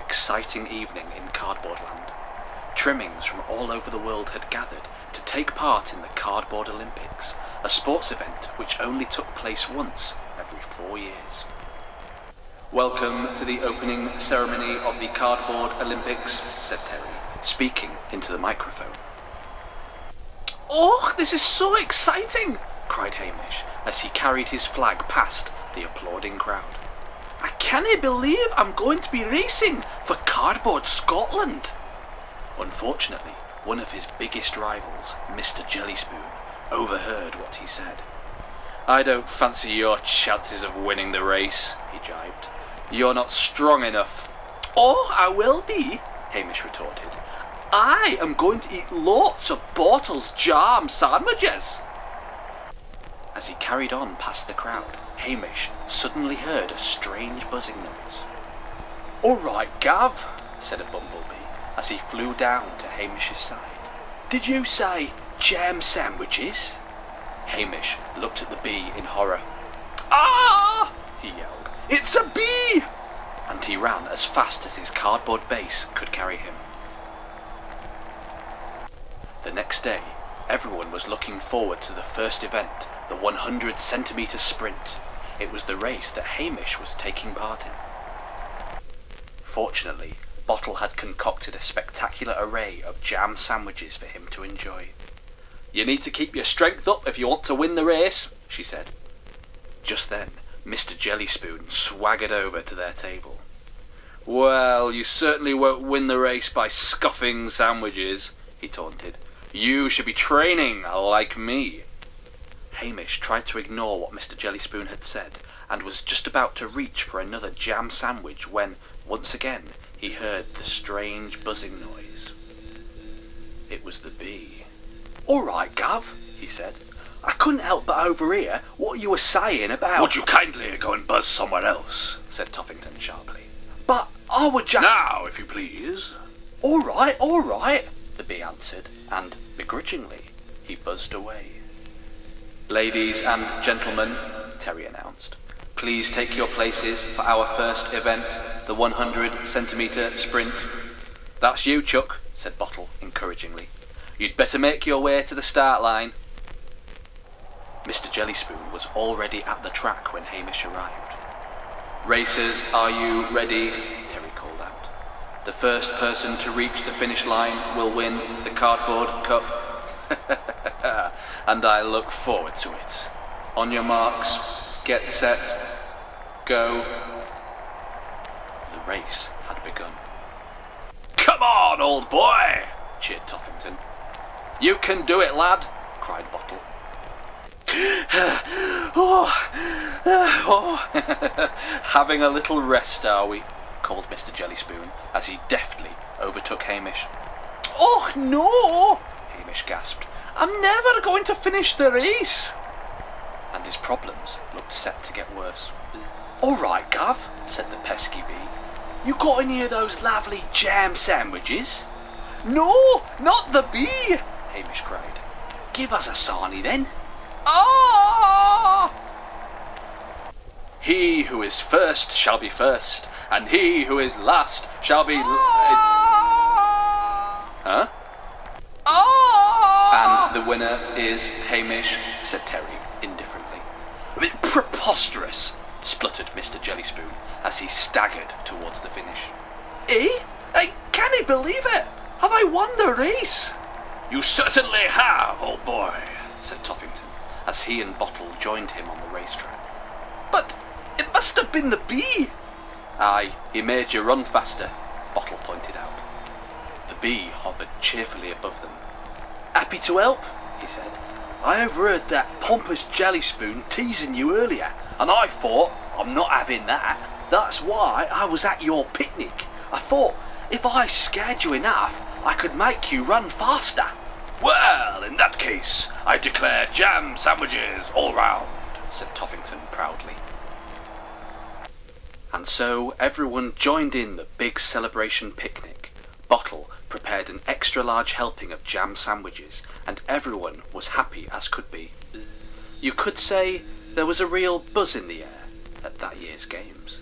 exciting evening in Cardboard Land. Trimmings from all over the world had gathered to take part in the Cardboard Olympics, a sports event which only took place once every 4 years. "Welcome to the opening ceremony of the Cardboard Olympics," said Terry, speaking into the microphone. "Oh, this is so exciting!" cried Hamish as he carried his flag past the applauding crowd. "I can't believe I'm going to be racing for Cardboard Scotland." Unfortunately, one of his biggest rivals, Mr. Jellyspoon, overheard what he said. "I don't fancy your chances of winning the race," he jibed. "You're not strong enough." "Oh, I will be," Hamish retorted. "I am going to eat lots of Bottle's jam sandwiches." As he carried on past the crowd, Hamish suddenly heard a strange buzzing noise. "All right, Gav," said a bumblebee as he flew down to Hamish's side. "Did you say jam sandwiches?" Hamish looked at the bee in horror. "Ah!" he yelled. "It's a bee!" And he ran as fast as his cardboard base could carry him. The next day, everyone was looking forward to the first event, the 100-centimetre sprint. It was the race that Hamish was taking part in. Fortunately, Bottle had concocted a spectacular array of jam sandwiches for him to enjoy. "You need to keep your strength up if you want to win the race," she said. Just then, Mr. Jellyspoon swaggered over to their table. "Well, you certainly won't win the race by scoffing sandwiches," he taunted. "You should be training like me." Hamish tried to ignore what Mr. Jellyspoon had said, and was just about to reach for another jam sandwich when, once again, he heard the strange buzzing noise. It was the bee. "All right, Gav," he said. "I couldn't help but overhear what you were saying about—" "Would you kindly go and buzz somewhere else?" said Toffington sharply. "But I would just—" "Now, if you please." All right," the bee answered, and, begrudgingly, he buzzed away. "Ladies and gentlemen," Terry announced, "please take your places for our first event, the 100-centimetre sprint." "That's you, Chuck," said Bottle encouragingly. "You'd better make your way to the start line." Mr. Jellyspoon was already at the track when Hamish arrived. "Racers, are you ready?" Terry called out. "The first person to reach the finish line will win the Cardboard Cup." "And I look forward to it. On your marks, get set, go." The race had begun. "Come on, old boy!" cheered Toffington. "You can do it, lad!" cried Bottle. "Having a little rest, are we?" called Mr. Jellyspoon as he deftly overtook Hamish. "Oh, no!" Hamish gasped. "I'm never going to finish the race!" And his problems looked set to get worse. "All right, Gav," said the pesky bee. "You got any of those lovely jam sandwiches?" "No, not the bee!" Hamish cried. "Give us a sarnie then." "Ah!" "He who is first shall be first, and he who is last shall be... Huh? "And the winner is Hamish," said Terry indifferently. "Preposterous!" spluttered Mr. Jellyspoon as he staggered towards the finish. "Eh? I can't believe it! Have I won the race?" "You certainly have, old boy," said Toffington as he and Bottle joined him on the racetrack. "But it must have been the bee." "Aye, he made you run faster," Bottle pointed out. The bee hovered cheerfully above them. "Happy to help," he said. "I overheard that pompous Jellyspoon teasing you earlier, and I thought, I'm not having that. That's why I was at your picnic. I thought, if I scared you enough, I could make you run faster." "Well, in that case, I declare jam sandwiches all round," said Toffington proudly. And so everyone joined in the big celebration picnic. Bottle prepared an extra-large helping of jam sandwiches, and everyone was happy as could be. You could say there was a real buzz in the air at that year's games.